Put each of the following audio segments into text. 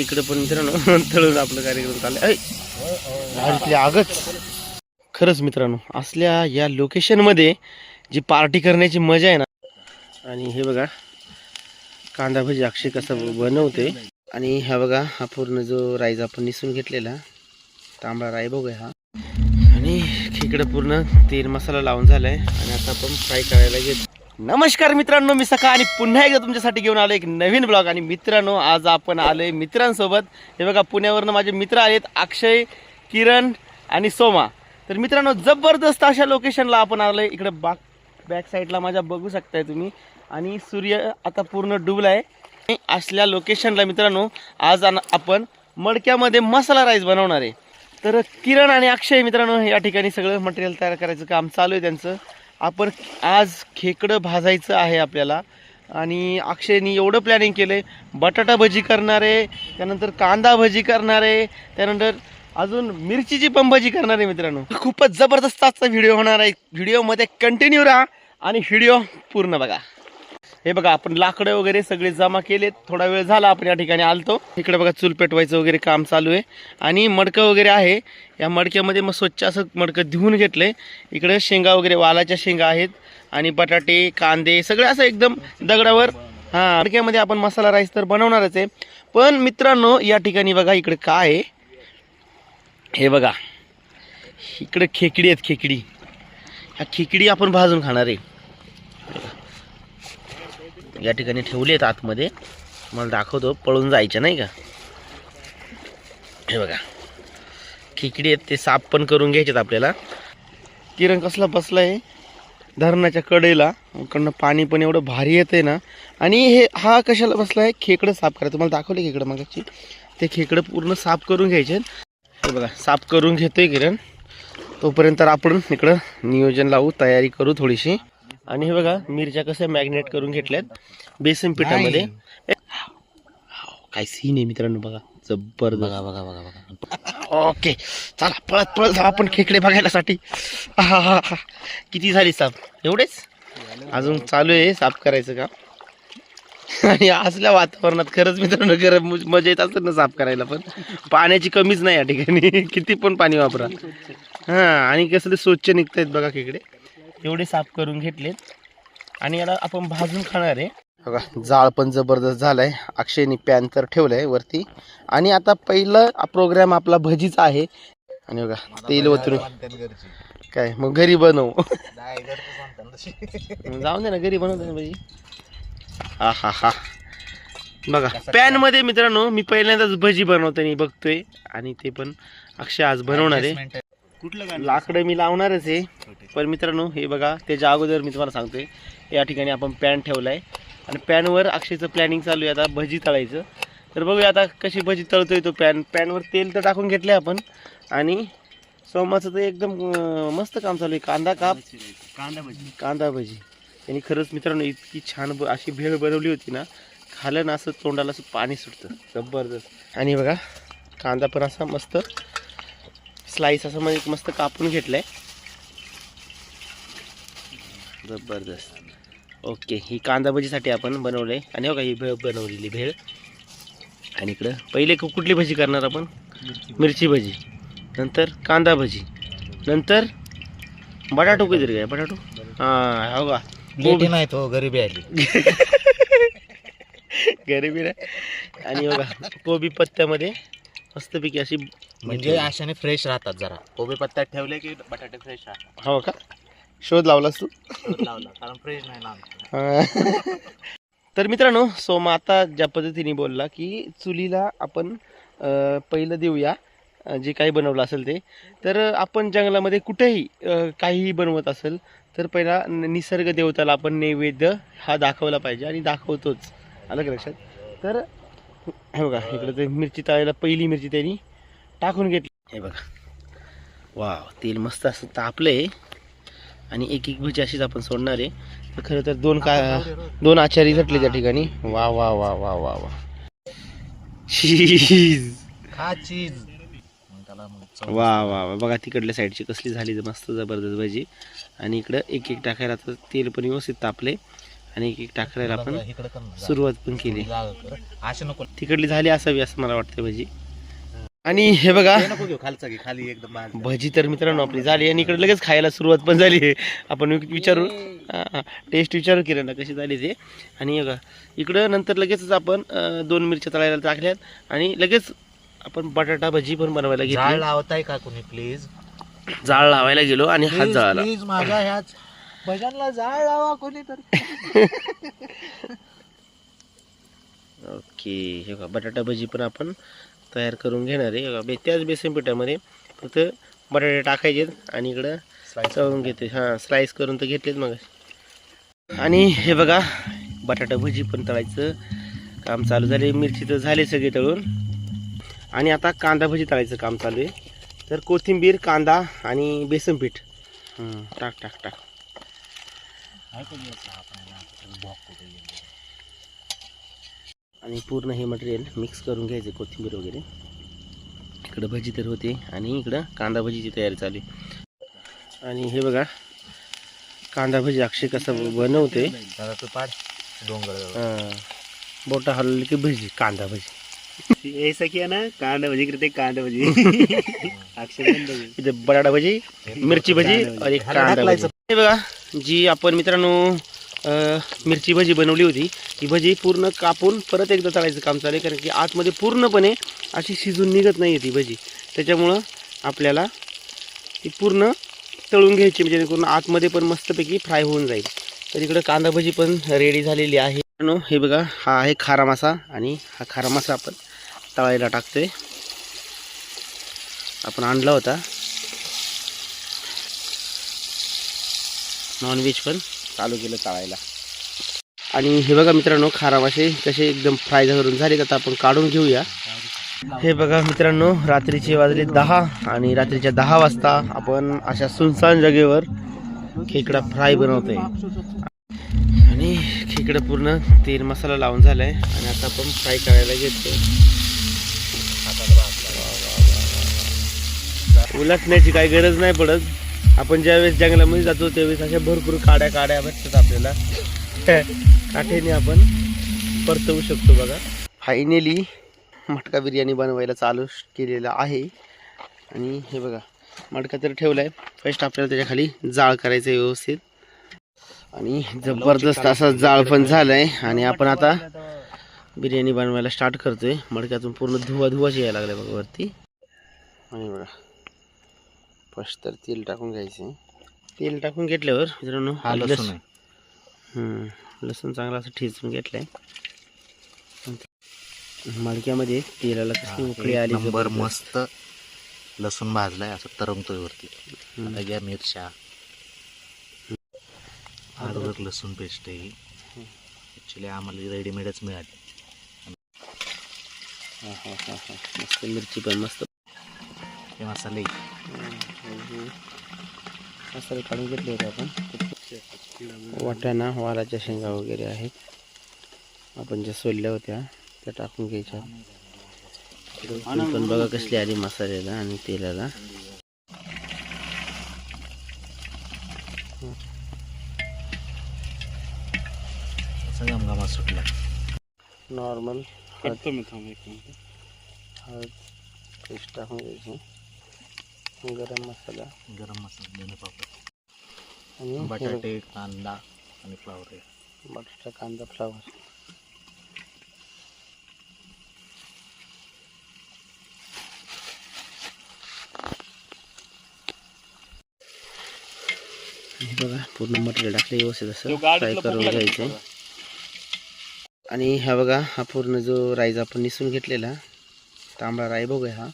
इकडे पण मित्रांनो तळून आपलं कार्यक्रम चाललंय. आगच खरंच मित्रांनो, असल्या या लोकेशनमध्ये जी पार्टी करण्याची मजा आहे ना. आणि हे बघा कांदा भजी अक्षय कसं बनवते. आणि हा बघा हा पूर्ण जो राईस आपण निसून घेतलेला तांबडा राई बघूया हा. आणि इकडं पूर्ण तेल मसाला लावून झालाय आणि आता आपण फ्राय करायला घेतो. नमस्कार मित्रांनो, मी सका आणि पुन्हा एकदा तुमच्यासाठी घेऊन आलो एक नवीन ब्लॉग. आणि मित्रांनो आज आपण आलोय मित्रांसोबत. हे बघा पुण्यावरनं माझे मित्र आलेत, अक्षय, किरण आणि सोमा. तर मित्रांनो जबरदस्त अशा लोकेशनला आपण आलोय. इकडे बॅक साईडला माझ्या बघू शकताय तुम्ही. आणि सूर्य आता पूर्ण डुबलाय. असल्या लोकेशनला मित्रांनो आज आपण मडक्यामध्ये मसाला राईस बनवणार आहे. तर किरण आणि अक्षय मित्रांनो या ठिकाणी सगळं मटेरियल तयार करायचं काम चालू आहे त्यांचं. आपण आज खेकडं भाजायचं आहे आपल्याला. आणि अक्षयनी एवढं प्लॅनिंग केलं आहे, बटाटा भजी करणार आहे, त्यानंतर कांदा भजी करणार आहे, त्यानंतर अजून मिरचीची पण भजी करणार आहे. मित्रांनो खूपच जबरदस्त आजचा व्हिडिओ होणार आहे. व्हिडिओमध्ये कंटिन्यू राहा आणि व्हिडिओ पूर्ण बघा. हे बघा आपण लाकडं वगैरे सगळे जमा केलेत. थोडा वेळ झाला आपण या ठिकाणी आलतो. इकडे बघा चूल पेटवायचं वगैरे काम चालू आहे. आणि मडकं वगैरे आहे. या मडक्यामध्ये मग स्वच्छ असं मडकं धुवून घेतलंय. इकडे शेंगा वगैरे वालाच्या शेंगा आहेत आणि बटाटे कांदे सगळं असं एकदम दगडावर मडक्यामध्ये आपण मसाला राईस तर बनवणारच आहे. पण मित्रांनो या ठिकाणी बघा इकडे काय आहे, हे बघा इकडे खेकडी आहेत. खेकडी, ह्या खेकडी आपण भाजून खाणार आहे. या ठिकाणी ठेवले आहेत आतमध्ये, मला दाखवतो, पळून जायचे नाही का. हे बघा खेकडी आहेत, ते साफ पण करून घ्यायचेत आपल्याला. किरण कसला बसलाय धरणाच्या कडेला, कडनं पाणी पण एवढं भारी येतंय ना. आणि हे हा कशाला बसलाय, खेकडं साफ करायचं. तुम्हाला दाखवले खेकडं मागाची, ते खेकडं पूर्ण साफ करून घ्यायचे. हे बघा साफ करून घेतोय किरण. तोपर्यंत आपण इकडं नियोजन लावू, तयारी करू थोडीशी. आणि हे बघा मिरच्या कशा मॅग्नेट करून घेतल्यात बेसन पिठामध्ये. काय सीन आहे मित्रांनो बघा, जबरदस्त. बघा बघा बघा बघा. ओके चला पळत पळत जाऊ आपण खेकडे बघायलासाठी. किती झाली साफ, एवढेच अजून चालू आहे साफ करायचं काम. आणि असल्या वातावरणात खरंच मित्रांनो गरम मजा येत असेल ना साफ करायला. पण पाण्याची कमीच नाही या ठिकाणी, किती पण पाणी वापरा. आणि कसं स्वच्छ निघत आहेत बघा खेकडे. एवढे साफ करून घेतलेत आणि याला आपण भाजून खाणार आहे. बघा जाळ पण जबरदस्त झालाय. अक्षयनी पॅन तर ठेवलंय वरती. आणि आता पहिलं प्रोग्राम आपला भजीचा आहे. आणि बघा तेल ओतून काय मग घरी बनवू. जाऊन दे ना, घरी बनवतो ना भजी. हा बघा पॅन मध्ये मित्रांनो मी पहिल्यांदाच भजी बनवताना बघतोय. आणि ते पण अक्षय आज बनवणार आहे. लाकडं मी लावणारच आहे. पण मित्रांनो हे बघा त्याच्या अगोदर मी तुम्हाला सांगतोय, या ठिकाणी आपण पॅन ठेवलाय आणि पॅनवर अक्षयचं प्लॅनिंग चालू आहे आता भजी तळायचं. तर बघूया आता कशी भजी तळतोय तो. पॅनवर तेल तर टाकून घेतलंय आपण. आणि सोमाचं तर एकदम मस्त काम चालू आहे. कांदा भजी त्यांनी खरंच मित्रांनो इतकी छान अशी भेळ बनवली होती ना, खाल्लं ना असं तोंडाला असं पाणी सुटतं, जबरदस्त. आणि बघा कांदा पण असा मस्त स्लाइस असं म्हणजे मस्त कापून घेतलंय, जबरदस्त. ओके ही कांदा भजीसाठी आपण बनवलंय. आणि बघा ही भेळ बनवलेली भेळ. आणि इकडं पहिले कुठली भजी करणार आपण, मिरची भजी, नंतर कांदा भजी, नंतर बटाटो. किती काय बटाटो, हा हो का गोबी नाही तो गरिबी आली. गरिबी नाही. आणि बघा कोबी पत्त्यामध्ये मस्तपैकी अशी, म्हणजे अशाने फ्रेश राहतात. जरा कोबी पत्त्यात ठेवले की बटाटे फ्रेश राहतात. हो का, शोध लावलास तू. लावला कारण फ्रेश नाही ना. तर मित्रांनो सोमा आता ज्या पद्धतीने बोलला की चुलीला आपण पहिलं देऊया जे काही बनवलं असेल ते. तर आपण जंगलामध्ये कुठेही काहीही बनवत असेल तर पहिला निसर्ग देवताला आपण नैवेद्य हा दाखवला पाहिजे. आणि दाखवतोच, आलं का लक्षात. तर हे बघा इकडे ते मिरची तळायला पहिली मिरची त्यांनी टाकून घेतली. हे बघा वाव तेल मस्त असं तापलंय. आणि एक एक भजी अशीच आपण सोडणार आहे. तर खरं तर दोन आचारी झटले त्या ठिकाणी. वा वा वा वा वा वा चीज, खा चीज. वा वा वा बघा तिकडल्या साईडची कसली झाली मस्त जबरदस्त भजी. आणि इकडं एक एक टाकायला तर तेल पण व्यवस्थित तापले. आणि एक टाकायला आपण इकडे कर ना. सुरुवात पण केली. जागा कर. अशी नको तिकडली झाली असावी असं मला वाटतं भजी. आणि हे बघा ते नको घेऊ खालचा घे खाली एकदम बाहेर. भजी तर मित्रांनो आपली झाली आणि इकडे लगेच खायला सुरुवात पण झाली आहे. आपण विचारू टेस्ट विचारू केलं ना कशी झाली ते. आणि बघा इकडं नंतर लगेचच आपण 2 मिरच्या तळायला टाकल्यात आणि लगेच आपण बटाटा भजी पण बनवायला जाळ घेतली. लावताय का कोणी प्लीज? जाळ लावायला गेलो आणि हात जळाला. प्लीज माझ्या ह्याच भजनला जाळ लावा कोणी तर. ओके हे बघा बटाटा भजी पण आपण तयार करून घेणार आहे. बघा त्याच बेसन पिठामध्ये फक्त बटाटे टाकायचे आणि इकडं तळून घेते. हां स्लाइस करून तर घेतलेत मग. आणि हे बघा बटाटा भजी पण तळायचं काम चालू झाले. मिरची तर झाले सगळे तळून आणि आता कांदा भजी तळायचं काम चालू आहे. तर कोथिंबीर कांदा आणि बेसन पीठ टाक टाक टाक. आणि पूर्ण हे मटेरियल मिक्स करून घ्यायचे कोथिंबीर वगैरे. इकडं भजी तर होते आणि इकडं कांदा भजीची तयारी चालू आहे. आणि हे बघा कांदा भजी अक्षय कसं बनवते. डोंगर बोटा हलवली की भजी कांदा भजी. ऐसा किया ना कांदा भजी करते कांदा भजी. अक्षर इथे बटाटा भजी मिरची भजी आणि कांदा भजी. हे बघा जी आपण मित्रांनो मिरची भजी बनवली होती ती भजी पूर्ण कापून परत एकदा तळायचं काम चालू आहे. कारण की आतमध्ये पूर्णपणे अशी शिजून निघत नाही ती भजी. त्याच्यामुळं आपल्याला ती पूर्ण तळून घ्यायची म्हणजे जेणेकरून आतमध्ये पण मस्तपैकी फ्राय होऊन जाईल. तर इकडं कांदा भजी पण रेडी झालेली आहे. हे बघा हा आहे खारा मासा आणि हा खारा मासा आपण तळायला टाकतोय. आपण आणला होता नॉनव्हेज पण चालू केलं तळायला. आणि हे बघा मित्रांनो खारा मासे कसे एकदम फ्राय करून झाले आता आपण काढून घेऊया. हे बघा मित्रांनो रात्रीचे वाजले 10 आणि रात्रीच्या 10 वाजता आपण अशा सुनसान जागेवर खेकडा फ्राय बनवतोय. आणि खेकडा पूर्ण तेल मसाला लावून झालाय आणि आता आपण फ्राय करायला घेतोय. उलटण्याची काही गरज नाही पडत. आपण ज्यावेळेस जंगलामध्ये जातो त्यावेळेस अशा भरपूर काड्या भेटतात आपल्याला. काठेने आपण परतवू शकतो. बघा फायनली मटका बिर्याणी बनवायला चालू केलेला आहे. आणि हे बघा मटका तर ठेवलाय. फर्स्ट आपल्याला त्याच्या खाली जाळ करायचं आहे व्यवस्थित आणि जबरदस्त असा जाळ पण झालाय. आणि आपण आता बिर्याणी बनवायला स्टार्ट करतोय. मडक्यातून पूर्ण धुवाच यायला लागलाय बघा वरती. आणि बघा फर्स्ट तर तेल टाकून घ्यायचं. तेल टाकून घेतल्यावर मित्रांनो लसूण चांगला असं ठेचून घेतलाय. मडक्यामध्ये तेलाला कशी उकळी आली नंबर मस्त लसूण भाजलाय असं तरंगतोय वरती. आता घ्या मिरच्या अद्रक लसूण पेस्ट आहे. ॲक्च्युली आम्हाला रेडीमेडच मिळाली. मस्त मिरची पण मस्त. हे मसाले मसाले काढून घेतले होते आपण. वाटाणा वालाच्या शेंगा वगैरे आहेत आपण ज्या सोलल्या होत्या त्या टाकून घ्यायच्या. पण बघा कसली आली मसाल्याला आणि तेलाला. घमघमा सुटला. नॉर्मल करतो मी थांब एक मिनिट. हळद पेस्ट टाकून घ्यायची. गरम मसाला धने पावडर आणि बटाटे कांदा आणि फ्लावर आहे. बटाटा कांदा फ्लावर. हे बघा पूर्ण मटेरियल टाकले व्यवस्थित असं फ्राय करून घ्यायचं. आणि हा बघा हा पूर्ण जो राईस आपण निसून घेतलेला तांबडा राई बघूया. हा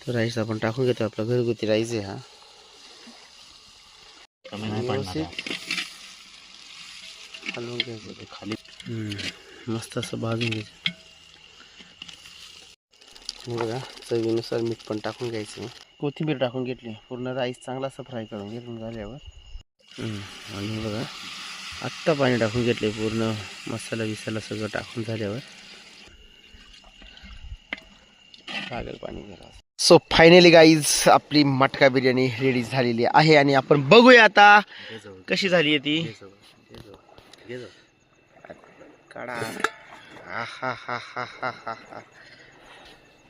तो राईस आपण टाकून घेतो. आपला घरगुती राईस आहे हा. व्यवस्थित हलवून घ्यायचं खाली. मस्त असं भाजून घ्यायचं. हे बघा चवीनुसार मीठ पण टाकून घ्यायचं. कोथिंबीर टाकून घेतली. पूर्ण राईस चांगला असं फ्राय करून घेतलं झाल्यावर. आणि बघा आत्ता पाणी टाकून घेतले. पूर्ण मसाला विसाला सगळं टाकून झाल्यावर लागेल पाणी घ्यायला. सो फायनली गाईज आपली मटका बिर्याणी रेडी झालेली आहे. आणि आपण बघूया आता कशी झाली आहे ती. घे जा. काढा.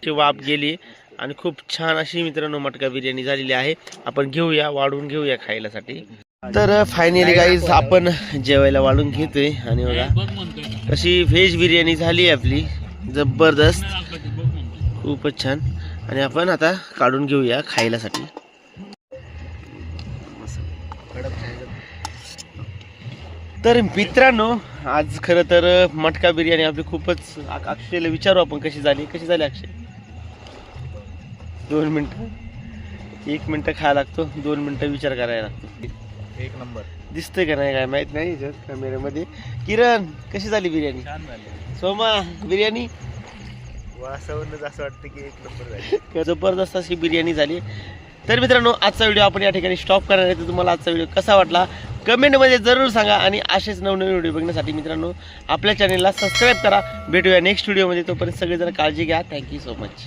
ची वाफ गेली आणि खूप छान अशी मित्रांनो मटका बिर्याणी झालेली आहे. आपण घेऊया, वाढून घेऊया खायलासाठी. तर फायनली गाईज आपण जेवायला वाढून घेतोय आणि बघा कशी व्हेज बिर्याणी झाली आपली जबरदस्त, खूपच छान. आणि आपण आता काढून घेऊया खायलासाठी. तर मित्रांनो आज खरं तर मटका बिर्याणी आपली खूपच, अक्षयला विचारू आपण कशी झाली अक्षय. 2 मिनटं, 1 मिनटं खायला लागतो, 2 मिनटं विचार करायला लागतो. एक नंबर दिसतंय का नाही काय माहित नाही कॅमेऱ्यामध्ये. किरण कशी झाली बिर्याणी? छान झालं. सोमा बिर्याणी वासावरूनच असं वाटतं की एक नंबर झाली. जबरदस्त अशी बिर्याणी झाली. तर मित्रांनो आजचा व्हिडिओ आपण या ठिकाणी स्टॉप करणार आहे. तर तुम्हाला आजचा व्हिडिओ कसा वाटला कमेंटमध्ये जरूर सांगा आणि असेच नवनवीन व्हिडिओ बघण्यासाठी मित्रांनो आपल्या चॅनलला सबस्क्राईब करा. भेटूया नेक्स्ट व्हिडिओमध्ये. तोपर्यंत सगळेजण काळजी घ्या. Thank you so much.